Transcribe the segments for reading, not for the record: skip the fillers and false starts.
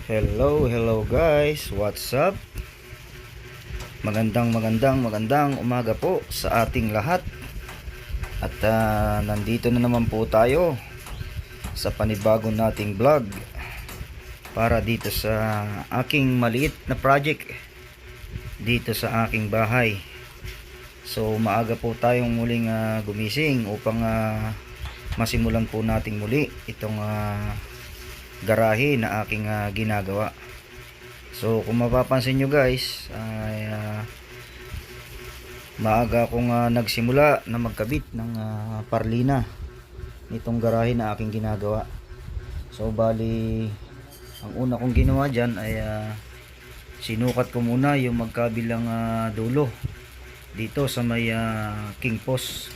Hello guys, what's up? Magandang umaga po sa ating lahat. At nandito na naman po tayo sa panibagong nating vlog para dito sa aking maliit na project dito sa aking bahay. So maaga po tayong muling gumising upang masimulan po nating muli itong garahe na aking ginagawa. So kung mapapansin nyo guys, ay maaga akong nagsimula na magkabit ng parlina nitong garahe na aking ginagawa. So bali, ang una kong ginawa dyan ay sinukat ko muna yung magkabilang dulo dito sa may king post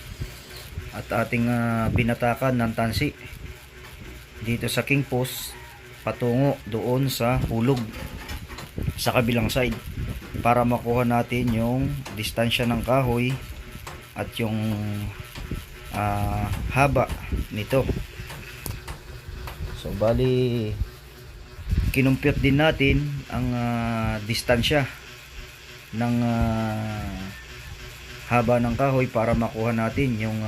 at ating binatakan ng tansi dito sa king post patungo doon sa hulog sa kabilang side para makuha natin yung distansya ng kahoy at yung haba nito. So bali, kinumpyut din natin ang distansya ng haba ng kahoy para makuha natin yung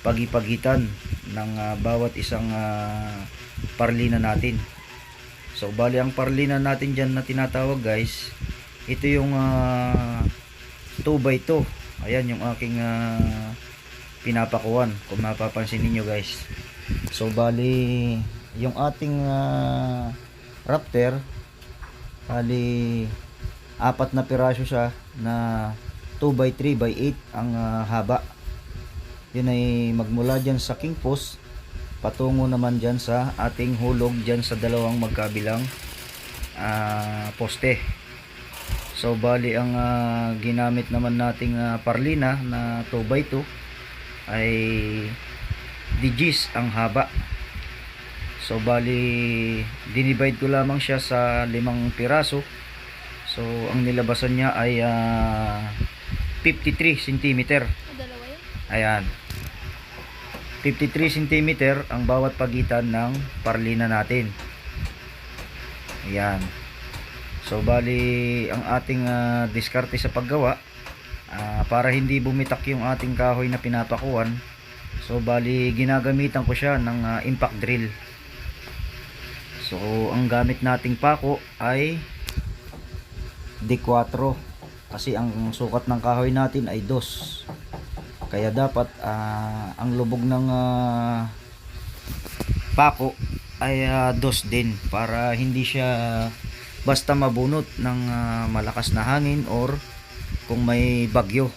pagipagitan ng bawat isang parlina natin. So bali, ang parlina natin dyan na tinatawag guys, ito yung 2x2. Ayan yung aking pinapakuan kung mapapansin niyo guys. So bali, yung ating raptor, bali 4 na piraso siya na 2x3x8 ang haba. Yun ay magmula dyan sa king post patungo naman dyan sa ating hulog dyan sa dalawang magkabilang poste. So bali, ang ginamit naman nating parlina na 2x2 ay digis ang haba. So bali, dinivide ko lamang siya sa 5 piraso. So ang nilabasan niya ay 53 cm. Ayan, 53 cm ang bawat pagitan ng parlina natin. Ayan. So bali, ang ating diskarte sa paggawa, para hindi bumitak yung ating kahoy na pinapakuan, so bali ginagamitan ko siya ng impact drill. So ang gamit nating pako ay D4 kasi ang sukat ng kahoy natin ay 2. Kaya dapat ang lubog ng pako ay 2 din para hindi siya basta mabunot ng malakas na hangin or kung may bagyo.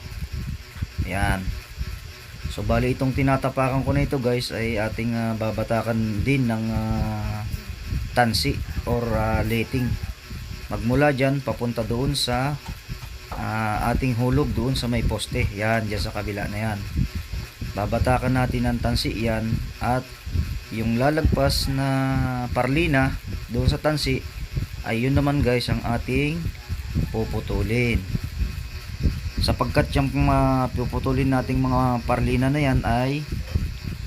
Ayan. So bali, itong tinatapakan ko na ito guys ay ating babatakan din ng tansi or letting. Magmula dyan papunta doon sa ating hulog doon sa may poste. Yan, dyan sa kabila na yan. Babatakan natin ng tansi yan, at yung lalagpas na parlina doon sa tansi ay yun naman guys ang ating puputulin. Sapagkat yung puputulin nating mga parlina na yan ay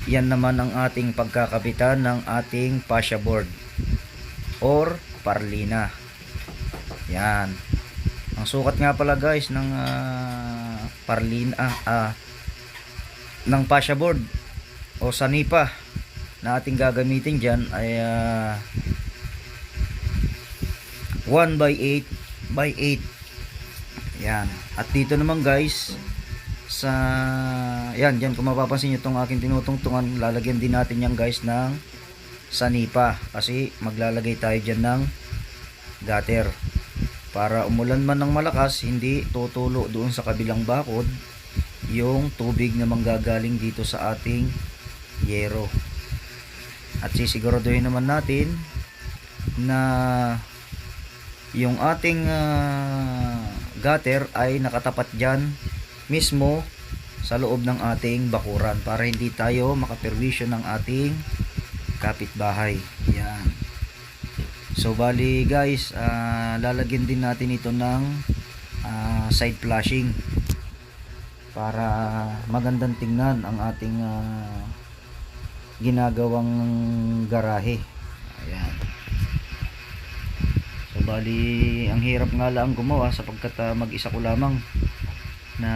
yan naman ang ating pagkakabitan ng ating fascia board or parlina. Yan. Ang sukat nga pala guys ng parlina ng fascia board o sanipa na ating gagamitin dyan ay 1/8x8. Yan. At dito naman guys sa yan, dyan kung mapapansin nyo itong aking tinutungtungan, lalagyan din natin yan guys ng sanipa kasi maglalagay tayo dyan ng gutter para umulan man ng malakas, hindi tutulo doon sa kabilang bakod yung tubig na manggagaling dito sa ating yero. At sisiguraduhin naman natin na yung ating gutter ay nakatapat dyan mismo sa loob ng ating bakuran para hindi tayo makaperwisyo ng ating kapitbahay. Yan. So bali guys, lalagyan din natin ito ng side flashing para magandang tingnan ang ating ginagawang garahe. Ayan. Bali ang hirap nga lang gumawa sapagkat mag-isa ko lamang na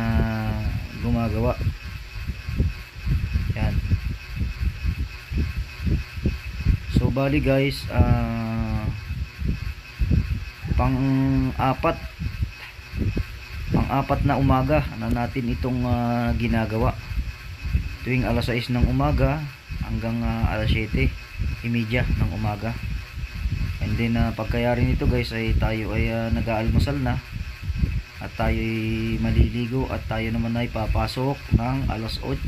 gumagawa. Yan. So bali guys, pang-apat na umaga na natin itong ginagawa. Tuwing alas 6 ng umaga hanggang alas 7:30 ng umaga. And then pagkayari nito guys ay tayo ay nag-aalmusal na at tayo ay maliligo at tayo naman ay papasok ng alas 8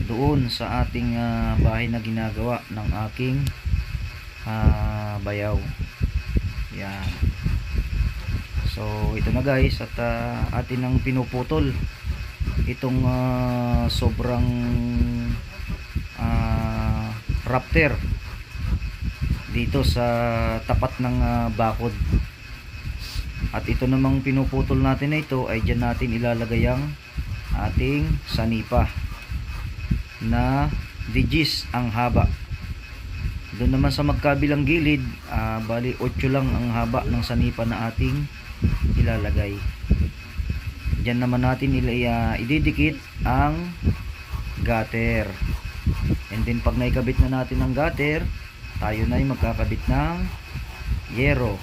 doon sa ating bahay na ginagawa ng aking bayaw. Yan. So ito na guys at atin ang pinuputol itong sobrang rafter dito sa tapat ng bakod. At ito namang pinuputol natin na ito ay dyan natin ilalagay ang ating sanipa na digis ang haba. Doon naman sa magkabilang gilid, bali 8 lang ang haba ng sanipa na ating ilalagay. Diyan naman natin ididikit ang gutter. And then pag naikabit na natin ang gutter, tayo na ay magkakabit ng yero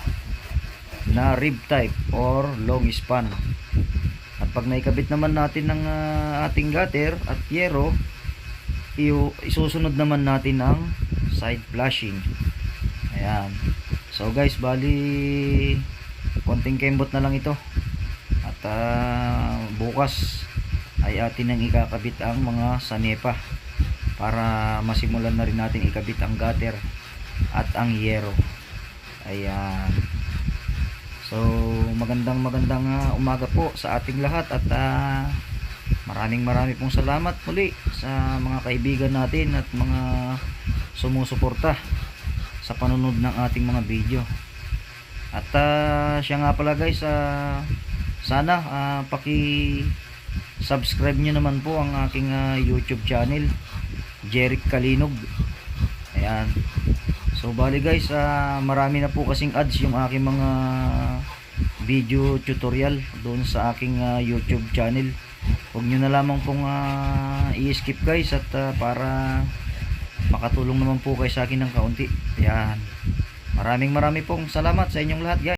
na rib type or long span. At pag naikabit naman natin ng ating gutter at yero, isusunod naman natin ang side flashing. Ayan. So guys, bali konting kembot na lang ito. At bukas ay atin nang ikakabit ang mga sanepa para masimulan na rin natin ikabit ang gutter at ang yero. Ayan. So magandang umaga po sa ating lahat at maraming pong salamat muli sa mga kaibigan natin at mga sumusuporta sa panunod ng ating mga video. At siya nga pala guys, sana paki-subscribe nyo naman po ang aking YouTube channel, Jeric Kalinog. Ayan. So bali guys, marami na po kasing ads yung aking mga video tutorial doon sa aking YouTube channel. Huwag nyo na lamang pong i-skip guys at para makatulong naman po kayo sa akin ng kaunti. Ayan. Maraming pong salamat sa inyong lahat guys.